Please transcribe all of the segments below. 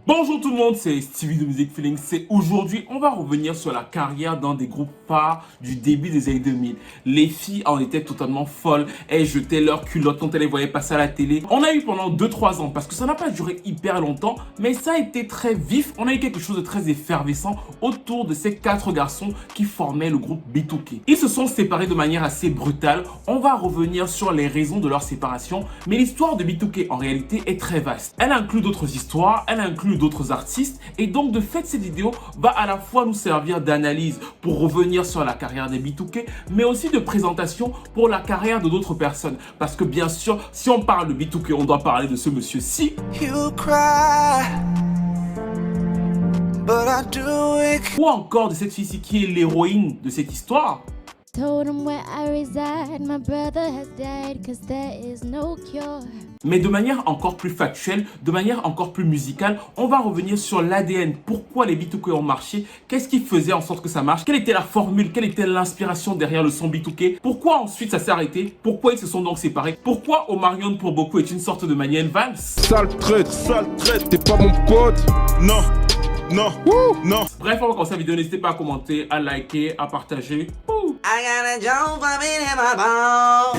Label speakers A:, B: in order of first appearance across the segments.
A: Bonjour tout le monde, c'est Stevie de Music Feelings. C'est aujourd'hui, on va revenir sur la carrière d'un des groupes phares du début des années 2000. Les filles en étaient totalement folles, elles jetaient leurs culottes quand elles les voyaient passer à la télé. On a eu pendant 2-3 ans, parce que ça n'a pas duré hyper longtemps, mais ça a été très vif. On a eu quelque chose de très effervescent autour de ces 4 garçons qui formaient le groupe B2K. Ils se sont séparés de manière assez brutale. On va revenir sur les raisons de leur séparation, mais l'histoire de B2K en réalité est très vaste. Elle inclut d'autres histoires, elle inclut d'autres artistes, et donc de fait cette vidéo va à la fois nous servir d'analyse pour revenir sur la carrière des B2K, mais aussi de présentation pour la carrière de d'autres personnes, parce que bien sûr si on parle de B2K on doit parler de ce monsieur-ci, ou encore de cette fille-ci qui est l'héroïne de cette histoire. Mais de manière encore plus factuelle, de manière encore plus musicale, on va revenir sur l'ADN. Pourquoi les B2K ont marché? Qu'est-ce qui faisait en sorte que ça marche? Quelle était la formule? Quelle était l'inspiration derrière le son B2K? Pourquoi ensuite ça s'est arrêté? Pourquoi ils se sont donc séparés? Pourquoi Omarion pour beaucoup est une sorte de Manuel Valls?
B: Sale traite, t'es pas mon pote. Non, non, non.
A: Bref, on va commencer la vidéo. N'hésitez pas à commenter, à liker, à partager.
C: I got a jump up in my ball.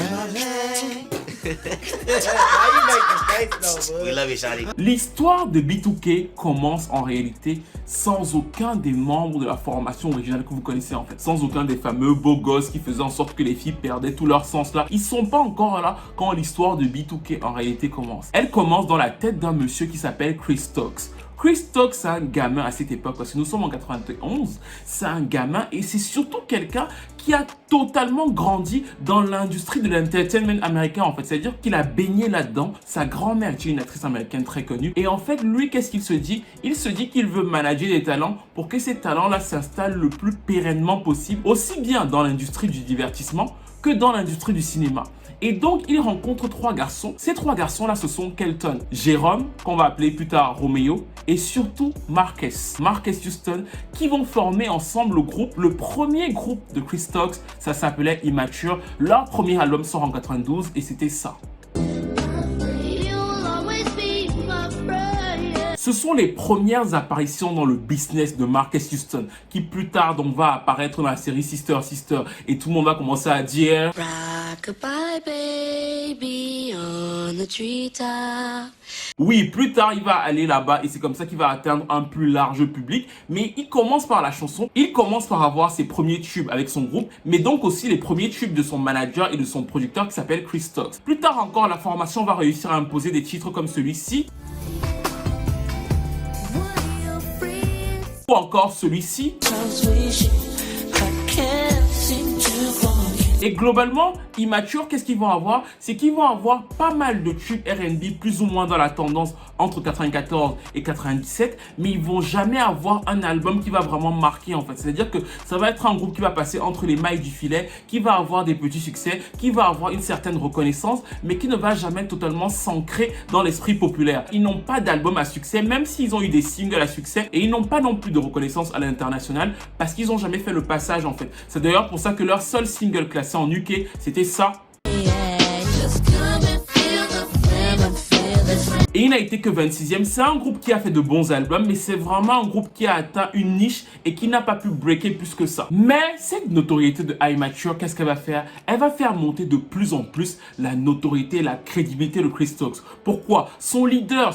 C: We love you, Shawty.
A: L'histoire de B2K commence en réalité sans aucun des membres de la formation originale que vous connaissez en fait. Sans aucun des fameux beaux gosses qui faisaient en sorte que les filles perdaient tout leur sens là. Ils sont pas encore là quand l'histoire de B2K en réalité commence. Elle commence dans la tête d'un monsieur qui s'appelle Chris Stokes. Chris Stokes, c'est un gamin à cette époque, parce que nous sommes en 91, c'est un gamin et c'est surtout quelqu'un qui a totalement grandi dans l'industrie de l'entertainment américain en fait. C'est-à-dire qu'il a baigné là-dedans. Sa grand-mère était une actrice américaine très connue. Et en fait, lui, qu'est-ce qu'il se dit? Il se dit qu'il veut manager des talents pour que ces talents-là s'installent le plus pérennement possible, aussi bien dans l'industrie du divertissement que dans l'industrie du cinéma. Et donc, il rencontre 3 garçons. Ces 3 garçons-là, ce sont Kelton, Jérôme, qu'on va appeler plus tard Romeo, et surtout Marques Houston, qui vont former ensemble le groupe, le premier groupe de Chris Stokes. Ça s'appelait Immature. Leur premier album sort en 92 et c'était ça. Ce sont les premières apparitions dans le business de Marques Houston, qui plus tard donc va apparaître dans la série Sister Sister, et tout le monde va commencer à dire
D: Rock-a-bye baby on the treetop.
A: Oui, plus tard il va aller là-bas et c'est comme ça qu'il va atteindre un plus large public. Mais il commence par la chanson, il commence par avoir ses premiers tubes avec son groupe, mais donc aussi les premiers tubes de son manager et de son producteur qui s'appelle Chris Stokes. Plus tard encore, la formation va réussir à imposer des titres comme celui-ci, ou encore celui-ci. Et globalement, Immature, qu'est-ce qu'ils vont avoir? C'est qu'ils vont avoir pas mal de tubes R&B plus ou moins dans la tendance entre 94 et 97, mais ils vont jamais avoir un album qui va vraiment marquer en fait. C'est-à-dire que ça va être un groupe qui va passer entre les mailles du filet, qui va avoir des petits succès, qui va avoir une certaine reconnaissance, mais qui ne va jamais totalement s'ancrer dans l'esprit populaire. Ils n'ont pas d'album à succès, même s'ils ont eu des singles à succès, et ils n'ont pas non plus de reconnaissance à l'international, parce qu'ils n'ont jamais fait le passage en fait. C'est d'ailleurs pour ça que leur seul single classé en UK, c'était ça. Et il n'a été que 26e. C'est un groupe qui a fait de bons albums, mais c'est vraiment un groupe qui a atteint une niche et qui n'a pas pu breaker plus que ça. Mais cette notoriété de Immature, qu'est-ce qu'elle va faire? Elle va faire monter de plus en plus la notoriété et la crédibilité de Chris Stokes. Pourquoi? Son leader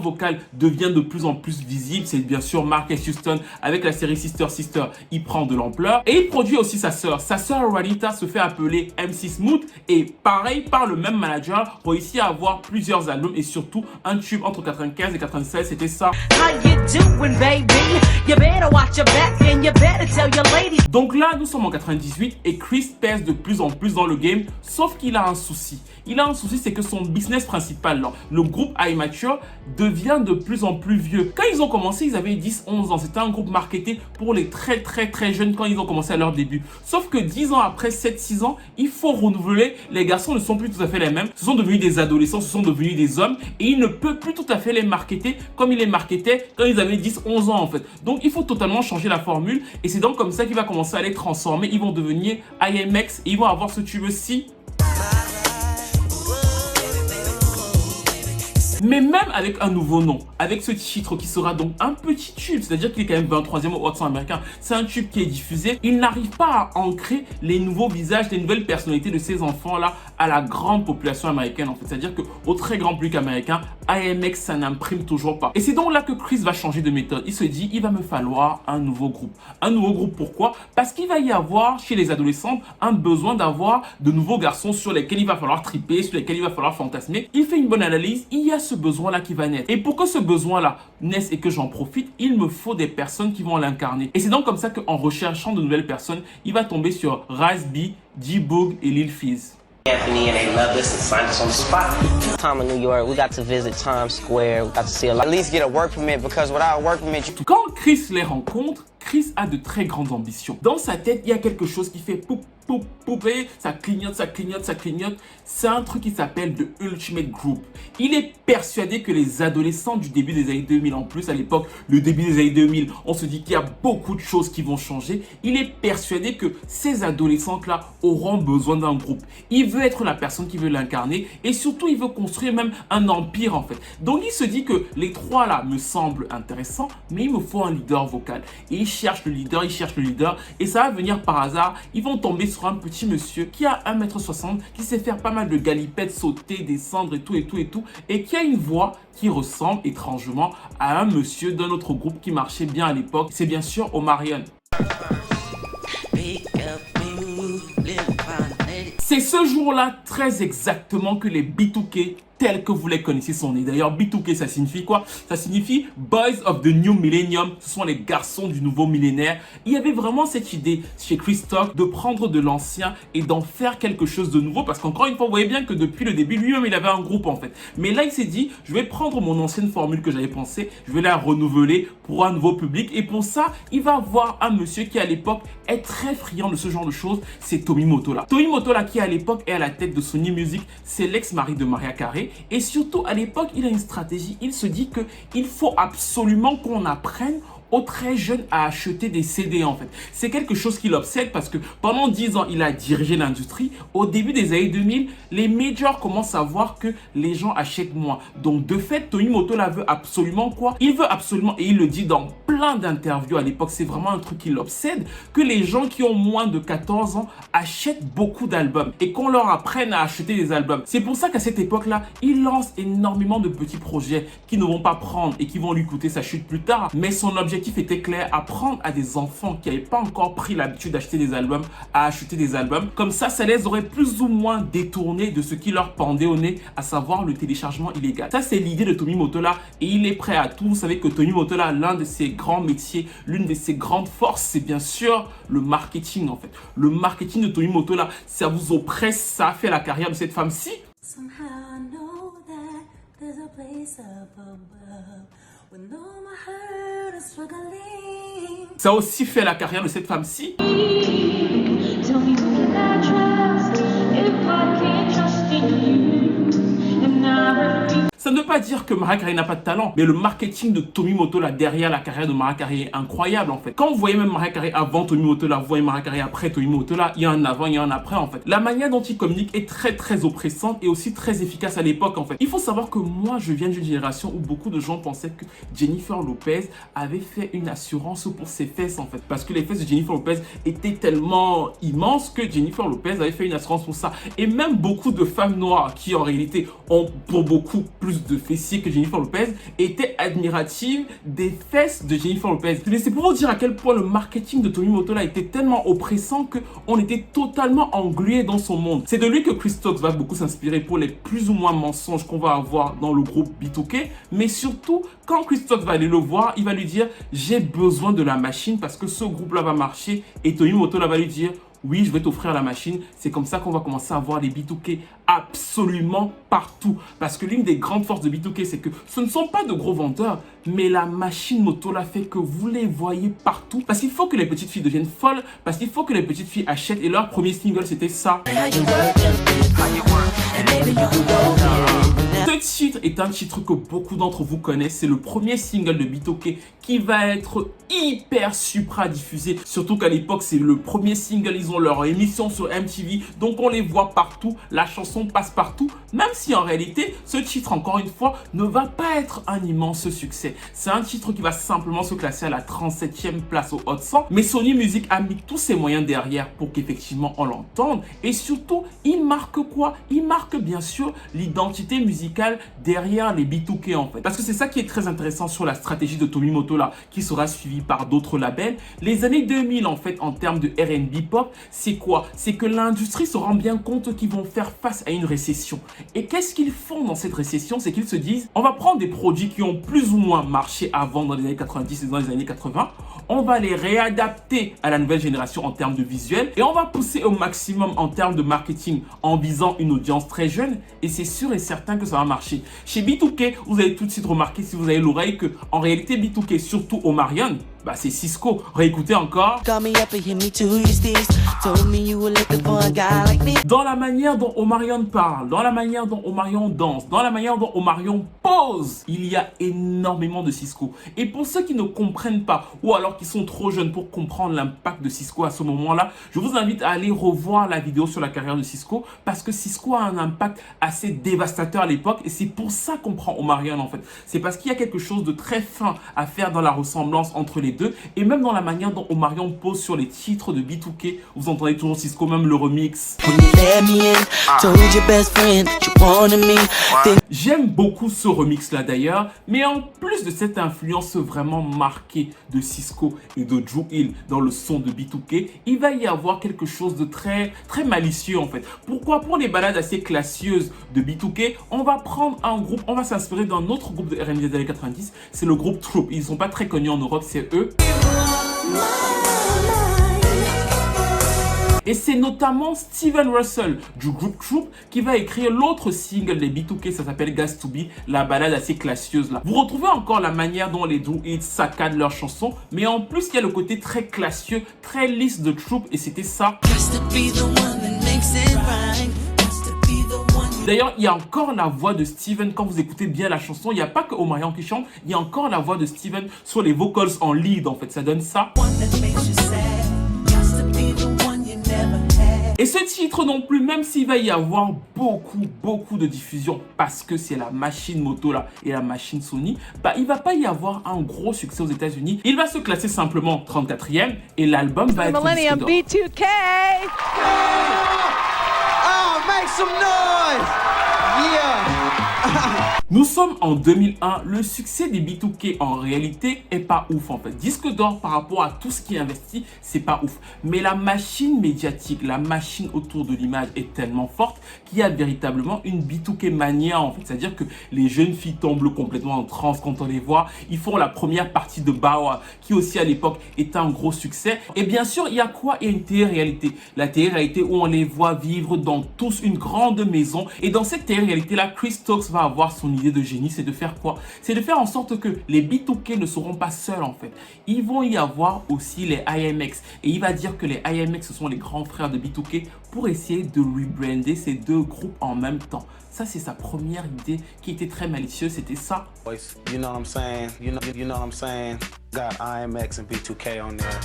A: vocal devient de plus en plus visible. C'est bien sûr Marques Houston avec la série Sister Sister. Il prend de l'ampleur et il produit aussi sa sœur. Sa sœur Juanita se fait appeler MC Smooth et pareil, par le même manager, réussit à avoir plusieurs albums et surtout un tube entre 95 et 96, c'était ça. Donc là, nous sommes en 98 et Chris pèse de plus en plus dans le game, sauf qu'il a un souci. Il a un souci, c'est que son business principal, le groupe Immature, devient de plus en plus vieux. Quand ils ont commencé, ils avaient 10-11 ans. C'était un groupe marketé pour les très jeunes quand ils ont commencé à leur début. Sauf que 10 ans après, 7-6 ans, il faut renouveler. Les garçons ne sont plus tout à fait les mêmes. Ce sont devenus des adolescents, ce sont devenus des hommes. Et il ne peut plus tout à fait les marketer comme il les marketait quand ils avaient 10-11 ans en fait. Donc il faut totalement changer la formule. Et c'est donc comme ça qu'il va commencer à les transformer. Ils vont devenir IMX et ils vont avoir ce tube-ci. Mais même avec un nouveau nom, avec ce titre qui sera donc un petit tube, c'est-à-dire qu'il est quand même 23e au Hot 100 américain, c'est un tube qui est diffusé, il n'arrive pas à ancrer les nouveaux visages, les nouvelles personnalités de ces enfants-là à la grande population américaine en fait. C'est-à-dire qu'au très grand public américain, IMX, ça n'imprime toujours pas. Et c'est donc là que Chris va changer de méthode. Il se dit, il va me falloir un nouveau groupe. Un nouveau groupe, pourquoi? Parce qu'il va y avoir chez les adolescents un besoin d'avoir de nouveaux garçons sur lesquels il va falloir triper, sur lesquels il va falloir fantasmer. Il fait une bonne analyse, il y a ce besoin-là qui va naître. Et pour que ce besoin-là naisse et que j'en profite, il me faut des personnes qui vont l'incarner. Et c'est donc comme ça qu'en recherchant de nouvelles personnes, il va tomber sur Raz B, G-Boog et Lil Fizz.
E: Anthony and they loved us and signed us on the spot. Time in New York, we got to visit Times Square. We got to see a lot. At least get a work permit because without a work permit,
A: Quand Chris les rencontre, Chris a de très grandes ambitions. Dans sa tête, il y a quelque chose qui fait poup, poup, poup, et ça clignote, ça clignote, ça clignote. C'est un truc qui s'appelle The Ultimate Group. Il est persuadé que les adolescents du début des années 2000, en plus à l'époque, le début des années 2000, on se dit qu'il y a beaucoup de choses qui vont changer. Il est persuadé que ces adolescents-là auront besoin d'un groupe. Il veut être la personne qui veut l'incarner et surtout, il veut construire même un empire en fait. Donc, il se dit que les trois là me semblent intéressants, mais il me faut un leader vocal. Et il cherche le leader, et ça va venir par hasard. Ils vont tomber sur un petit monsieur qui a 1m60, qui sait faire pas mal de galipettes, sauter, descendre et tout, et qui a une voix qui ressemble étrangement à un monsieur d'un autre groupe qui marchait bien à l'époque. C'est bien sûr Omarion. C'est ce jour-là très exactement que les B2K tels que vous les connaissez sont nés. D'ailleurs, B2K, ça signifie quoi? Ça signifie Boys of the New Millennium. Ce sont les garçons du nouveau millénaire. Il y avait vraiment cette idée chez Chris Stock de prendre de l'ancien et d'en faire quelque chose de nouveau. Parce qu'encore une fois, vous voyez bien que depuis le début, lui-même, il avait un groupe en fait. Mais là, il s'est dit, je vais prendre mon ancienne formule que j'avais pensée, je vais la renouveler pour un nouveau public. Et pour ça, il va voir un monsieur qui, à l'époque, est très friand de ce genre de choses. C'est Tommy Mottola. Tommy Mottola, qui, à l'époque, est à la tête de Sony Music. C'est l'ex-mari de Mariah Carey. Et surtout, à l'époque, il a une stratégie. Il se dit qu'il faut absolument qu'on apprenne aux très jeunes à acheter des CD en fait. C'est quelque chose qui l'obsède parce que pendant 10 ans, il a dirigé l'industrie. Au début des années 2000, les majors commencent à voir que les gens achètent moins. Donc de fait, Tommy Mottola veut absolument quoi? Il veut absolument, et il le dit dans plein d'interviews à l'époque, c'est vraiment un truc qui l'obsède, que les gens qui ont moins de 14 ans achètent beaucoup d'albums et qu'on leur apprenne à acheter des albums. C'est pour ça qu'à cette époque-là, il lance énormément de petits projets qui ne vont pas prendre et qui vont lui coûter sa chute plus tard. Mais son objectif était clair, apprendre à des enfants qui n'avaient pas encore pris l'habitude d'acheter des albums à acheter des albums. Comme ça les aurait plus ou moins détournés de ce qui leur pendait au nez, à savoir le téléchargement illégal. Ça, c'est l'idée de Tommy Mottola et il est prêt à tout. Vous savez que Tommy Mottola, l'un de ses grands métiers, l'une de ses grandes forces, c'est bien sûr le marketing en fait. Le marketing de Tommy Mottola, ça vous oppresse, ça a fait la carrière de cette femme-ci. Ça a aussi fait la carrière de cette femme-ci. Ça ne veut pas dire que Mariah Carey n'a pas de talent, mais le marketing de Tommy Mottola derrière la carrière de Mariah Carey est incroyable en fait. Quand vous voyez même Mariah Carey avant Tommy Mottola, vous voyez Mariah Carey après Tommy Mottola, il y a un avant, il y a un après en fait. La manière dont il communique est très oppressante et aussi très efficace à l'époque en fait. Il faut savoir que moi je viens d'une génération où beaucoup de gens pensaient que Jennifer Lopez avait fait une assurance pour ses fesses en fait. Parce que les fesses de Jennifer Lopez étaient tellement immenses que Jennifer Lopez avait fait une assurance pour ça. Et même beaucoup de femmes noires qui en réalité ont pour beaucoup plus de fessiers que Jennifer Lopez étaient admiratives des fesses de Jennifer Lopez. Mais c'est pour vous dire à quel point le marketing de Tommy Mottola était tellement oppressant qu'on était totalement englué dans son monde. C'est de lui que Chris Stock va beaucoup s'inspirer pour les plus ou moins mensonges qu'on va avoir dans le groupe B2K. Mais surtout, quand Chris Stock va aller le voir, il va lui dire « J'ai besoin de la machine parce que ce groupe-là va marcher. » Et Tommy Mottola va lui dire « Oui, je vais t'offrir la machine. » C'est comme ça qu'on va commencer à voir les B2K absolument partout. Parce que l'une des grandes forces de B2K, c'est que ce ne sont pas de gros vendeurs, mais la machine Mottola fait que vous les voyez partout. Parce qu'il faut que les petites filles deviennent folles, parce qu'il faut que les petites filles achètent. Et leur premier single, c'était ça. Ce titre est un titre que beaucoup d'entre vous connaissent. C'est le premier single de B2K qui va être hyper supra diffusé. Surtout qu'à l'époque, c'est le premier single. Ils ont leur émission sur MTV. Donc on les voit partout. La chanson passe partout. Même si en réalité, ce titre, encore une fois, ne va pas être un immense succès. C'est un titre qui va simplement se classer à la 37e place au Hot 100. Mais Sony Music a mis tous ses moyens derrière pour qu'effectivement on l'entende. Et surtout, il marque quoi? Il marque bien sûr l'identité musicale derrière les B2K en fait. Parce que c'est ça qui est très intéressant sur la stratégie de Tomimoto là, qui sera suivie par d'autres labels. Les années 2000 en fait, en termes de R&B pop, c'est quoi? C'est que l'industrie se rend bien compte qu'ils vont faire face à une récession. Et qu'est-ce qu'ils font dans cette récession? C'est qu'ils se disent, on va prendre des produits qui ont plus ou moins marché avant dans les années 90 et dans les années 80, on va les réadapter à la nouvelle génération en termes de visuel et on va pousser au maximum en termes de marketing en visant une audience très jeune, et c'est sûr et certain que ça va marcher. Chez B2K, vous allez tout de suite remarquer, si vous avez l'oreille, que en réalité B2K, surtout Omarion, bah c'est Sisqó. Réécoutez encore. Dans la manière dont Omarion parle, dans la manière dont Omarion danse, dans la manière dont Omarion pose, il y a énormément de Sisqó. Et pour ceux qui ne comprennent pas, ou alors qui sont trop jeunes pour comprendre l'impact de Sisqó à ce moment-là, je vous invite à aller revoir la vidéo sur la carrière de Sisqó, parce que Sisqó a un impact assez dévastateur à l'époque, et c'est pour ça qu'on prend Omarion en fait. C'est parce qu'il y a quelque chose de très fin à faire dans la ressemblance entre les deux, et même dans la manière dont Omarion pose sur les titres de B2K, vous entendez toujours Sisqó, même le remix. J'aime beaucoup ce remix là d'ailleurs, mais en plus de cette influence vraiment marquée de Sisqó et de Dru Hill dans le son de B2K, il va y avoir quelque chose de très malicieux en fait. Pourquoi? Pour les balades assez classieuses de B2K, on va prendre un groupe, on va s'inspirer d'un autre groupe de R&B des années 90, c'est le groupe Troop. Ils sont pas très connus en Europe, c'est eux. Et c'est notamment Steven Russell du groupe Troop qui va écrire l'autre single des B2K, ça s'appelle Gas to Be, la balade assez classieuse là. Vous retrouvez encore la manière dont les Dru Hill saccadent leurs chansons, mais en plus il y a le côté très classieux, très lisse de Troop, et c'était ça. D'ailleurs, il y a encore la voix de Steven, quand vous écoutez bien la chanson, il n'y a pas que Omarion qui chante, il y a encore la voix de Steven sur les vocals en lead en fait, ça donne ça. Et ce titre non plus, même s'il va y avoir beaucoup de diffusion parce que c'est la machine moto là et la machine Sony, bah il va pas y avoir un gros succès aux États-Unis. Il va se classer simplement 34e et l'album va être
F: Millennium B2K.
C: Oh, make some noise! Yeah!
A: Nous sommes en 2001, le succès des B2K en réalité est pas ouf en fait. Disque d'or par rapport à tout ce qui est investi, c'est pas ouf. Mais la machine médiatique, la machine autour de l'image est tellement forte qu'il y a véritablement une B2K mania en fait. C'est-à-dire que les jeunes filles tombent complètement en transe quand on les voit. Ils font la première partie de Bawa qui aussi à l'époque était un gros succès. Et bien sûr, il y a quoi? Il y a une télé-réalité. La télé-réalité où on les voit vivre dans tous une grande maison. Et dans cette télé-réalité là, Chris Stokes va avoir son idée de génie, c'est de faire quoi? C'est de faire en sorte que les B2K ne seront pas seuls en fait. Ils vont y avoir aussi les IMX et il va dire que les IMX ce sont les grands frères de B2K pour essayer de rebrander ces deux groupes en même temps. Ça c'est sa première idée qui était très malicieuse, c'était ça.
G: You know what I'm saying? You know what I'm saying? Got IMX and B2K on there.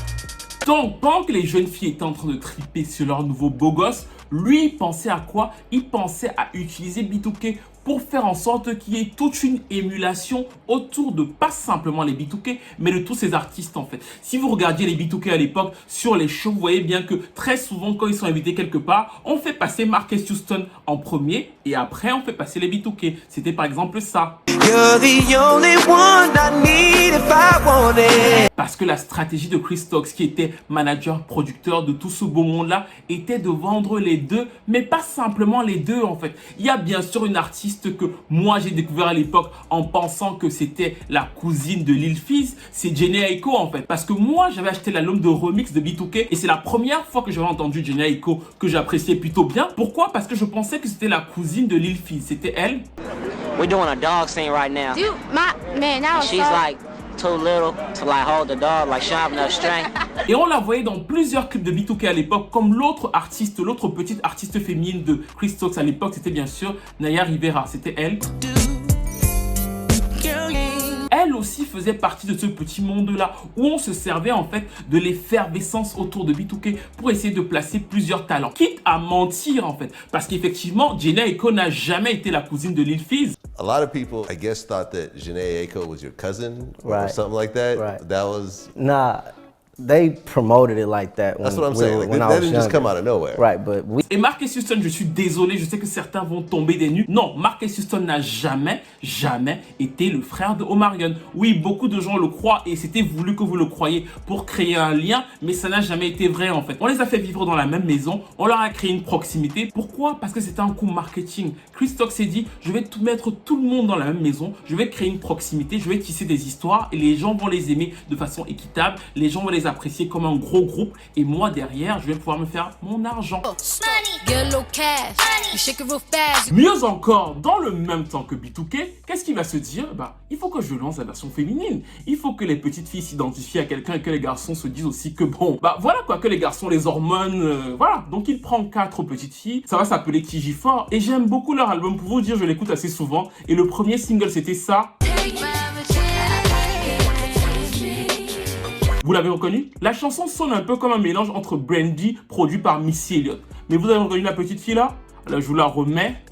A: Donc, pendant que les jeunes filles étaient en train de triper sur leur nouveau beau gosse, lui, il pensait à quoi? Il pensait à utiliser B2K pour faire en sorte qu'il y ait toute une émulation autour de pas simplement les B2K, mais de tous ces artistes en fait. Si vous regardiez les B2K à l'époque sur les shows, vous voyez bien que très souvent quand ils sont invités quelque part, on fait passer Marques Houston en premier et après on fait passer les B2K. C'était par exemple ça. Parce que la stratégie de Chris Stokes, qui était manager, producteur de tout ce beau monde-là, était de vendre les deux, mais pas simplement les deux en fait. Il y a bien sûr une artiste que moi j'ai découvert à l'époque en pensant que c'était la cousine de Lil Fizz, c'est Jhené Aiko en fait. Parce que moi j'avais acheté l'album de remix de B2K et c'est la première fois que j'avais entendu Jhené Aiko que j'appréciais plutôt bien. Pourquoi? Parce que je pensais que c'était la cousine de Lil Fizz, c'était elle.
E: We're doing a dog scene right now.
H: Dude, man, that was
E: She's
H: so...
E: like too little to like hold the dog, like sharpen up strength.
A: Et on la voyait dans plusieurs clips de B2K à l'époque, comme l'autre petite artiste féminine de Chris Stokes à l'époque, c'était bien sûr Naya Rivera, c'était elle. Elle aussi faisait partie de ce petit monde-là où on se servait en fait de l'effervescence autour de B2K pour essayer de placer plusieurs talents, quitte à mentir en fait, parce qu'effectivement, Jhené Aiko n'a jamais été la cousine de Lil Fizz.
F: A lot of people, I guess, thought that Jhené Aiko was your cousin or
H: Right.
F: something like that.
H: Right.
F: That was.
H: Nah, they promoted it like that when,
F: That's what I'm saying. Like,
H: when
F: that
H: I was
F: didn't just
H: younger.
F: come out of nowhere.
H: Right, but we
A: Et Marques Houston, je suis désolé, je sais que certains vont tomber des nues. Non, Marques Houston n'a jamais été le frère de Omarion. Oui, beaucoup de gens le croient et c'était voulu que vous le croyiez pour créer un lien, mais ça n'a jamais été vrai en fait. On les a fait vivre dans la même maison, on leur a créé une proximité. Pourquoi? Parce que c'était un coup marketing. Chris Stokes s'est dit, je vais mettre tout le monde dans la même maison, je vais créer une proximité, je vais tisser des histoires et les gens vont les aimer de façon équitable, les gens vont les apprécier comme un gros groupe et moi derrière, je vais pouvoir me faire mon argent. Mieux encore, dans le même temps que B2K, qu'est-ce qu'il va se dire? Bah, il faut que je lance la version féminine. Il faut que les petites filles s'identifient à quelqu'un et que les garçons se disent aussi que bon, bah voilà quoi, que les garçons, les hormones, voilà. Donc il prend 4 petites filles, ça va s'appeler TG4 et j'aime beaucoup leur album, pour vous dire, je l'écoute assez souvent et le premier single c'était ça. Vous l'avez reconnu? La chanson sonne un peu comme un mélange entre Brandy, produit par Missy Elliott. Mais vous avez reconnu la petite fille là? Là, je vous la remets.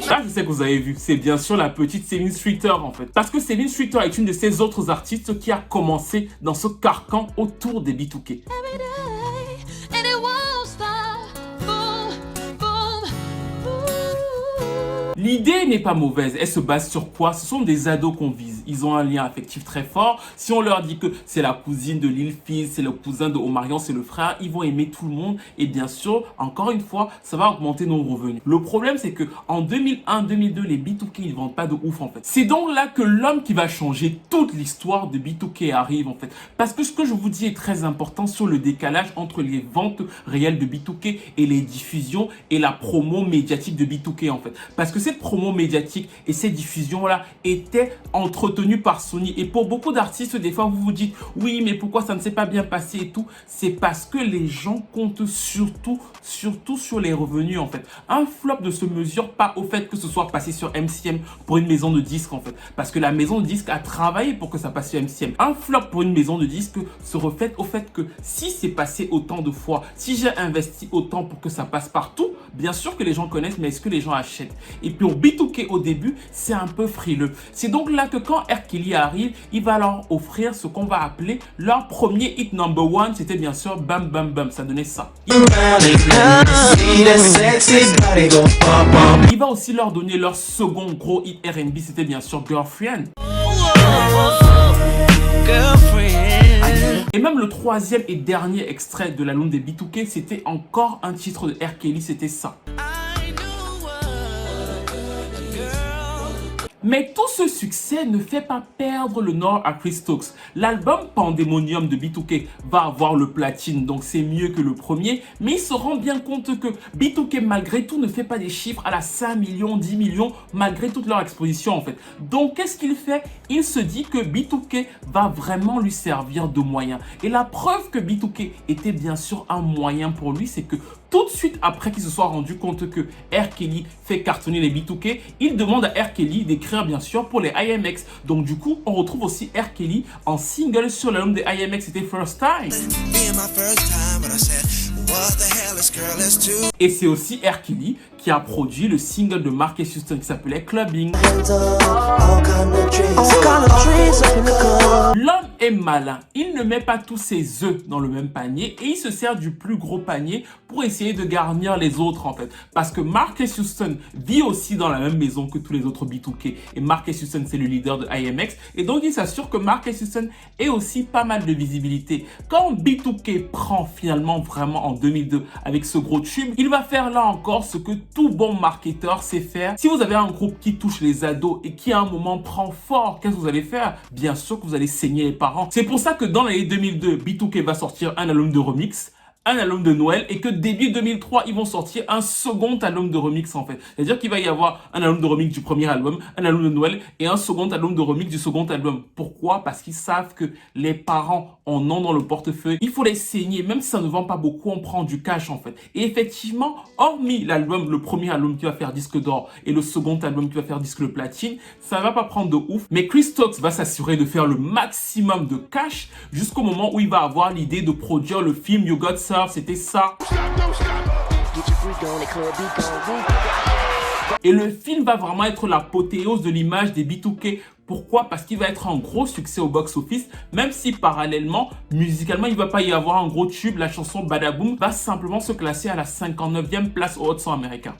A: Là, je sais que vous avez vu, c'est bien sûr la petite Céline Streeter en fait. Parce que Céline Streeter est une de ces autres artistes qui a commencé dans ce carcan autour des B2K. L'idée n'est pas mauvaise, elle se base sur quoi? Ce sont des ados qu'on vise, ils ont un lien affectif très fort. Si on leur dit que c'est la cousine de Lil Fizz, c'est le cousin de Omarion, c'est le frère, ils vont aimer tout le monde et bien sûr, encore une fois, ça va augmenter nos revenus. Le problème c'est que en 2001-2002, les B2K ils vendent pas de ouf en fait. C'est donc là que l'homme qui va changer toute l'histoire de B2K arrive en fait. Parce que ce que je vous dis est très important sur le décalage entre les ventes réelles de B2K et les diffusions et la promo médiatique de B2K en fait. Parce que cette promo médiatique et ces diffusions-là étaient entretenues par Sony. Et pour beaucoup d'artistes, des fois, vous vous dites « Oui, mais pourquoi ça ne s'est pas bien passé et tout ?» C'est parce que les gens comptent surtout sur les revenus, en fait. Un flop ne se mesure pas au fait que ce soit passé sur MCM pour une maison de disques, en fait. Parce que la maison de disques a travaillé pour que ça passe sur MCM. Un flop pour une maison de disques se reflète au fait que si c'est passé autant de fois, si j'ai investi autant pour que ça passe partout, bien sûr que les gens connaissent, mais est-ce que les gens achètent? Et pour B2K au début, c'est un peu frileux. C'est donc là que quand R. Kelly arrive, il va leur offrir ce qu'on va appeler leur premier hit number one. C'était bien sûr Bam Bam Bam, ça donnait ça. Il va aussi leur donner leur second gros hit R&B, c'était bien sûr Girlfriend. Et même le troisième et dernier extrait de l'album des B2K, c'était encore un titre de R. Kelly, c'était ça. Mais tout ce succès ne fait pas perdre le nord à Chris Stokes. L'album Pandemonium de B2K va avoir le platine, donc c'est mieux que le premier. Mais il se rend bien compte que B2K, malgré tout, ne fait pas des chiffres à la 5 millions, 10 millions, malgré toute leur exposition en fait. Donc qu'est-ce qu'il fait? Il se dit que B2K va vraiment lui servir de moyen. Et la preuve que B2K était bien sûr un moyen pour lui, c'est que tout de suite après qu'il se soit rendu compte que R. Kelly fait cartonner les B2K, il demande à R. Kelly d'écrire bien sûr pour les IMX. Donc du coup, on retrouve aussi R. Kelly en single sur l'album des IMX, c'était First Time. Et c'est aussi R. Kelly qui a produit le single de Marques Houston qui s'appelait Clubbing. L'homme est malin, il ne met pas tous ses œufs dans le même panier et il se sert du plus gros panier pour essayer de garnir les autres en fait. Parce que Marques Houston vit aussi dans la même maison que tous les autres B2K et Marques Houston c'est le leader de IMX et donc il s'assure que Marques Houston ait aussi pas mal de visibilité. Quand B2K prend finalement vraiment en 2002 avec ce gros tube, il va faire là encore ce que tout bon marketeur sait faire. Si vous avez un groupe qui touche les ados et qui à un moment prend fort, qu'est-ce que vous allez faire? Bien sûr que vous allez saigner les parents. C'est pour ça que dans l'année 2002, B2K va sortir un album de remix, un album de Noël et que début 2003, ils vont sortir un second album de remix en fait. C'est-à-dire qu'il va y avoir un album de remix du premier album, un album de Noël et un second album de remix du second album. Pourquoi? Parce qu'ils savent que les parents en ont dans le portefeuille. Il faut les saigner, même si ça ne vend pas beaucoup, on prend du cash en fait. Et effectivement, hormis l'album, le premier album qui va faire disque d'or et le second album qui va faire disque de platine, ça va pas prendre de ouf. Mais Chris Stokes va s'assurer de faire le maximum de cash jusqu'au moment où il va avoir l'idée de produire le film You Got Served. C'était ça. Et le film va vraiment être l'apothéose de l'image des B2K. Pourquoi? Parce qu'il va être un gros succès au box-office, même si parallèlement, musicalement, il ne va pas y avoir un gros tube. La chanson Badaboom va simplement se classer à la 59e place au Hot 100 américain.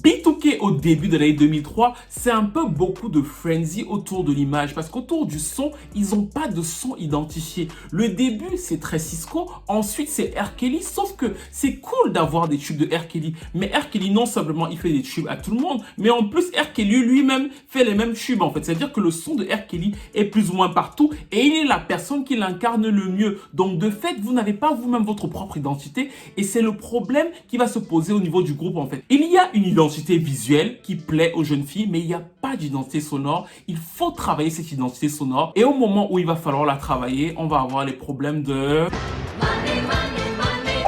A: B2K au début de l'année 2003, c'est un peu beaucoup de frenzy autour de l'image parce qu'autour du son, ils n'ont pas de son identifié. Le début, c'est très Cisco, ensuite c'est R. Kelly, sauf que c'est cool d'avoir des tubes de R. Kelly. Mais R. Kelly, non seulement il fait des tubes à tout le monde, mais en plus R. Kelly lui-même fait les mêmes tubes en fait. C'est-à-dire que le son de R. Kelly est plus ou moins partout et il est la personne qui l'incarne le mieux. Donc de fait, vous n'avez pas vous-même votre propre identité et c'est le problème qui va se poser au niveau du groupe en fait. Il y a une identité visuelle qui plaît aux jeunes filles, mais il n'y a pas d'identité sonore. Il faut travailler cette identité sonore et au moment où il va falloir la travailler, on va avoir les problèmes de...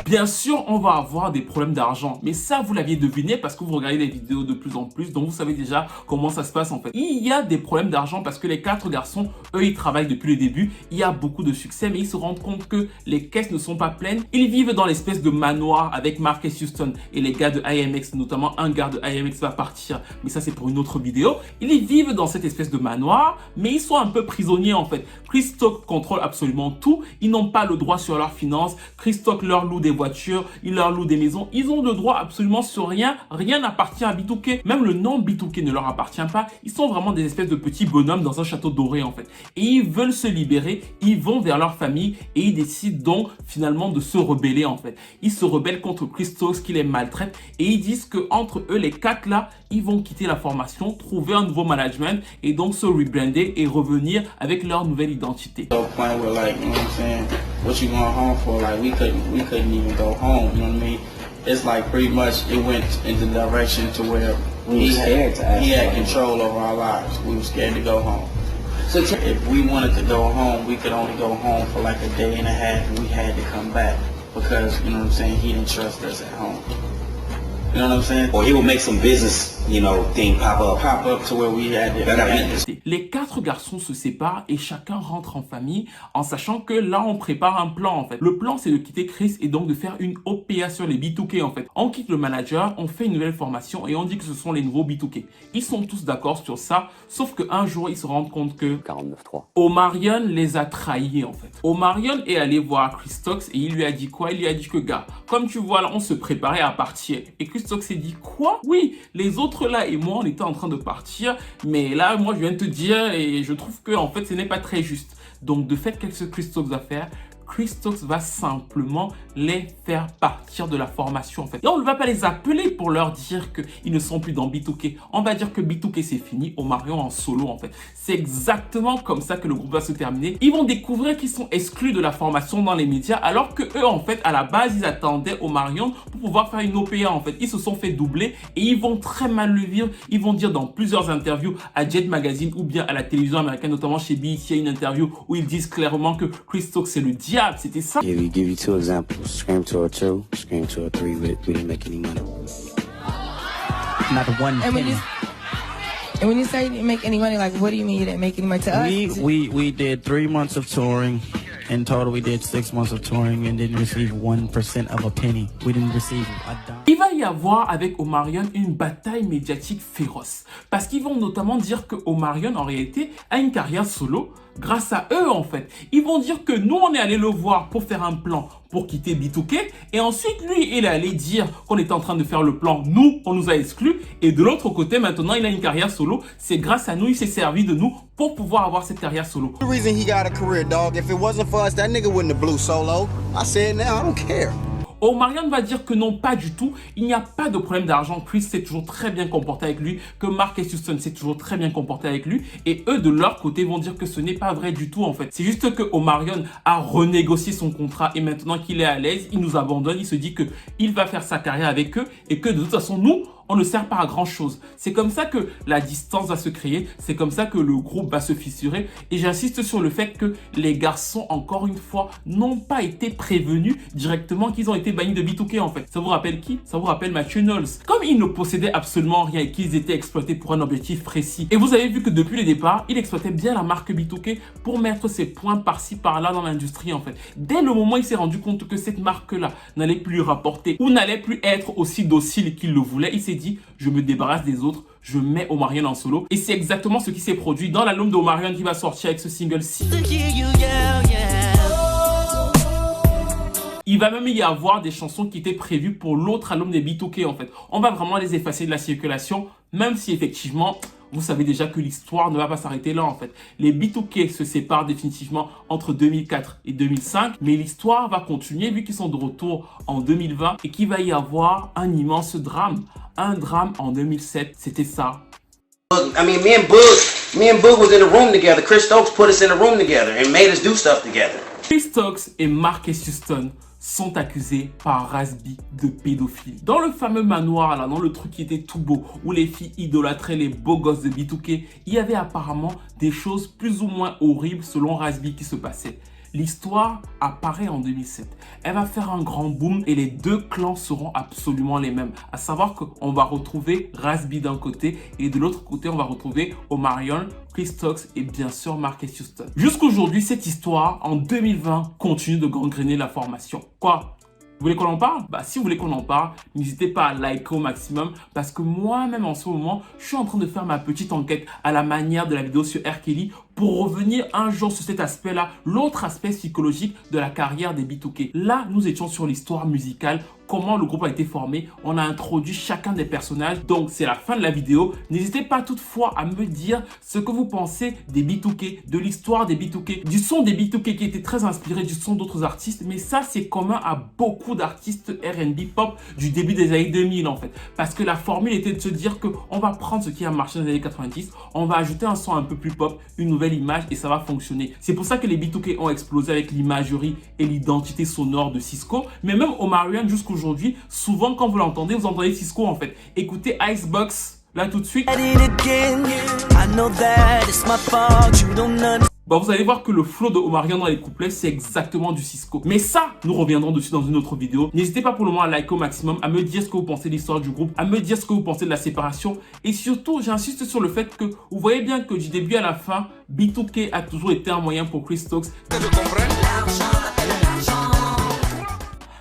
A: Bien sûr, on va avoir des problèmes d'argent, mais ça, vous l'aviez deviné parce que vous regardez les vidéos de plus en plus, donc vous savez déjà comment ça se passe en fait. Il y a des problèmes d'argent parce que les 4 garçons, eux, ils travaillent depuis le début. Il y a beaucoup de succès, mais ils se rendent compte que les caisses ne sont pas pleines. Ils vivent dans l'espèce de manoir avec Marcus Houston et les gars de IMX, notamment un gars de IMX va partir, mais ça, c'est pour une autre vidéo. Ils vivent dans cette espèce de manoir, mais ils sont un peu prisonniers en fait. Chris Stokes contrôle absolument tout. Ils n'ont pas le droit sur leurs finances. Chris Stokes leur loue des voitures, il leur loue des maisons, ils ont le droit absolument sur rien, rien n'appartient à B2K, même le nom B2K ne leur appartient pas, ils sont vraiment des espèces de petits bonhommes dans un château doré en fait, et ils veulent se libérer, ils vont vers leur famille et ils décident donc finalement de se rebeller en fait, ils se rebellent contre Chris Stokes qui les maltraite et ils disent que entre eux les 4 là, ils vont quitter la formation, trouver un nouveau management et donc se rebrander et revenir avec leur nouvelle identité.
I: What you going home for? Like we couldn't even go home. You know what I mean? It's like pretty much it went in the direction to where he had control over our lives. We were scared to go home. So if we wanted to go home, we could only go home for like a day and a half, and we had to come back because you know what I'm saying. He didn't trust us at home. You know what I'm saying? Or he would make some business, you know, thing pop up to where we had to.
A: Les 4 garçons se séparent et chacun rentre en famille en sachant que là on prépare un plan en fait. Le plan c'est de quitter Chris et donc de faire une OPA sur les B2K en fait. On quitte le manager, on fait une nouvelle formation et on dit que ce sont les nouveaux B2K. Ils sont tous d'accord sur ça, sauf qu'un jour ils se rendent compte que
J: 49.3.
A: Omarion les a trahis en fait. Omarion est allé voir Chris Stokes et il lui a dit quoi? Il lui a dit que gars, comme tu vois là on se préparait à partir. Et Chris Stokes s'est dit quoi? Oui, les autres là et moi on était en train de partir, mais là moi je viens de te dire et je trouve que en fait ce n'est pas très juste. Donc de fait, qu'est-ce que Chris Stokes va faire? Chris Stokes va simplement les faire partir de la formation en fait. Et on ne va pas les appeler pour leur dire qu'ils ne sont plus dans B2K. On va dire que B2K c'est fini, Omarion en solo en fait. C'est exactement comme ça que le groupe va se terminer. Ils vont découvrir qu'ils sont exclus de la formation dans les médias alors que eux en fait à la base ils attendaient Omarion pour pouvoir faire une OPA en fait. Ils se sont fait doubler et ils vont très mal le vivre. Ils vont dire dans plusieurs interviews à Jet Magazine ou bien à la télévision américaine, notamment chez BET, il y a une interview où ils disent clairement que Chris Stokes c'est le diable. C'était ça.
J: Give you 2 examples. Scream Tour 2, Scream Tour 3. We didn't make any money.
K: Not one penny. And when you say you didn't make any money, like what do you mean you didn't make any money? To us?
L: We did 3 months of touring. In total, we did 6 months of touring and didn't receive 1% of a penny. We didn't receive a dime.
A: Il va y avoir avec Omarion une bataille médiatique féroce parce qu'ils vont notamment dire que Omarion en réalité a une carrière solo grâce à eux en fait. Ils vont dire que nous on est allé le voir pour faire un plan pour quitter B2K et ensuite lui il est allé dire qu'on était en train de faire le plan, nous on nous a exclus et de l'autre côté maintenant il a une carrière solo, c'est grâce à nous, il s'est servi de nous pour pouvoir avoir cette carrière solo.
M: The reason he got a career, dog. If it wasn't for us, that nigga wouldn't have blew solo. I said now, I don't care.
A: Omarion va dire que non, pas du tout. Il n'y a pas de problème d'argent. Chris s'est toujours très bien comporté avec lui, que Marques Houston s'est toujours très bien comporté avec lui. Et eux, de leur côté, vont dire que ce n'est pas vrai du tout, en fait. C'est juste que Omarion a renégocié son contrat et maintenant qu'il est à l'aise, il nous abandonne. Il se dit que il va faire sa carrière avec eux et que de toute façon, nous, on ne sert pas à grand chose. C'est comme ça que la distance va se créer, c'est comme ça que le groupe va se fissurer. Et j'insiste sur le fait que les garçons, encore une fois, n'ont pas été prévenus directement qu'ils ont été bannis de B2K en fait. Ça vous rappelle qui? Ça vous rappelle Matthew Knowles. Comme ils ne possédaient absolument rien et qu'ils étaient exploités pour un objectif précis. Et vous avez vu que depuis le départ, il exploitait bien la marque B2K pour mettre ses points par-ci par-là dans l'industrie en fait. Dès le moment où il s'est rendu compte que cette marque-là n'allait plus lui rapporter ou n'allait plus être aussi docile qu'il le voulait, il s'est dit, je me débarrasse des autres, je mets Omarion en solo. Et c'est exactement ce qui s'est produit dans l'album d'Omarion qui va sortir avec ce single-ci. Il va même y avoir des chansons qui étaient prévues pour l'autre album des B2K en fait. On va vraiment les effacer de la circulation, même si effectivement, vous savez déjà que l'histoire ne va pas s'arrêter là en fait. Les B2K se séparent définitivement entre 2004 et 2005, mais l'histoire va continuer vu qu'ils sont de retour en 2020 et qu'il va y avoir un immense drame. Un drame en 2007, c'était ça.
E: I mean, me and Boog was in a room together. Chris Stokes put us in a room together and made us do stuff together.
A: Chris Stokes et Marques Houston sont accusés par Raz B de pédophilie. Dans le fameux manoir là, dans le truc qui était tout beau, où les filles idolâtraient les beaux gosses de B2K, il y avait apparemment des choses plus ou moins horribles selon Raz B qui se passaient. L'histoire apparaît en 2007. Elle va faire un grand boom et les deux clans seront absolument les mêmes. À savoir qu'on va retrouver Raz B d'un côté et de l'autre côté, on va retrouver Omarion, Chris Stokes et bien sûr Marques Houston. Jusqu'aujourd'hui, cette histoire, en 2020, continue de gangréner la formation. Quoi ? Vous voulez qu'on en parle? Bah, si vous voulez qu'on en parle, n'hésitez pas à liker au maximum parce que moi-même en ce moment, je suis en train de faire ma petite enquête à la manière de la vidéo sur R. Kelly pour revenir un jour sur cet aspect-là, l'autre aspect psychologique de la carrière des B2K. Là, nous étions sur l'histoire musicale, comment le groupe a été formé, on a introduit chacun des personnages, donc c'est la fin de la vidéo. N'hésitez pas toutefois à me dire ce que vous pensez des B2K, de l'histoire des B2K, du son des B2K qui était très inspiré du son d'autres artistes, mais ça c'est commun à beaucoup d'artistes R&B pop du début des années 2000 en fait, parce que la formule était de se dire que on va prendre ce qui a marché dans les années 90, on va ajouter un son un peu plus pop, une nouvelle image et ça va fonctionner. C'est pour ça que les B2K ont explosé avec l'imagerie et l'identité sonore de Sisqó, mais même Omarion jusqu'aujourd'hui, souvent quand vous l'entendez, vous entendez Sisqó en fait. Écoutez Icebox là tout de suite. Bah, vous allez voir que le flow de Omarion dans les couplets, c'est exactement du Sisqó. Mais ça, nous reviendrons dessus dans une autre vidéo. N'hésitez pas pour le moment à liker au maximum, à me dire ce que vous pensez de l'histoire du groupe, à me dire ce que vous pensez de la séparation. Et surtout, j'insiste sur le fait que vous voyez bien que du début à la fin, B2K a toujours été un moyen pour Chris Stokes.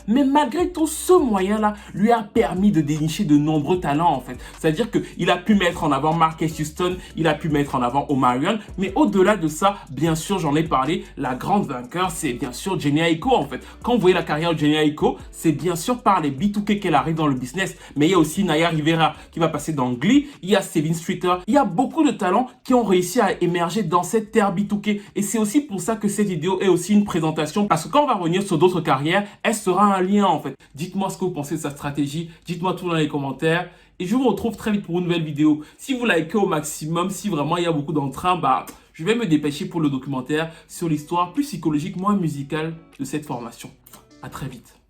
A: Mais malgré tout, ce moyen-là lui a permis de dénicher de nombreux talents en fait. C'est-à-dire qu'il a pu mettre en avant Marques Houston, il a pu mettre en avant Omarion, mais au-delà de ça, bien sûr, j'en ai parlé, la grande vainqueur, c'est bien sûr Jhené Aiko en fait. Quand vous voyez la carrière de Jhené Aiko, c'est bien sûr par les B2K qu'elle arrive dans le business, mais il y a aussi Naya Rivera qui va passer dans Glee, il y a Sevyn Streeter, il y a beaucoup de talents qui ont réussi à émerger dans cette terre B2K. Et c'est aussi pour ça que cette vidéo est aussi une présentation, parce que quand on va revenir sur d'autres carrières, elle sera un lien en fait. Dites-moi ce que vous pensez de sa stratégie, dites-moi tout dans les commentaires et je vous retrouve très vite pour une nouvelle vidéo. Si vous likez au maximum, si vraiment il y a beaucoup d'entrain, bah je vais me dépêcher pour le documentaire sur l'histoire plus psychologique, moins musicale de cette formation. À très vite.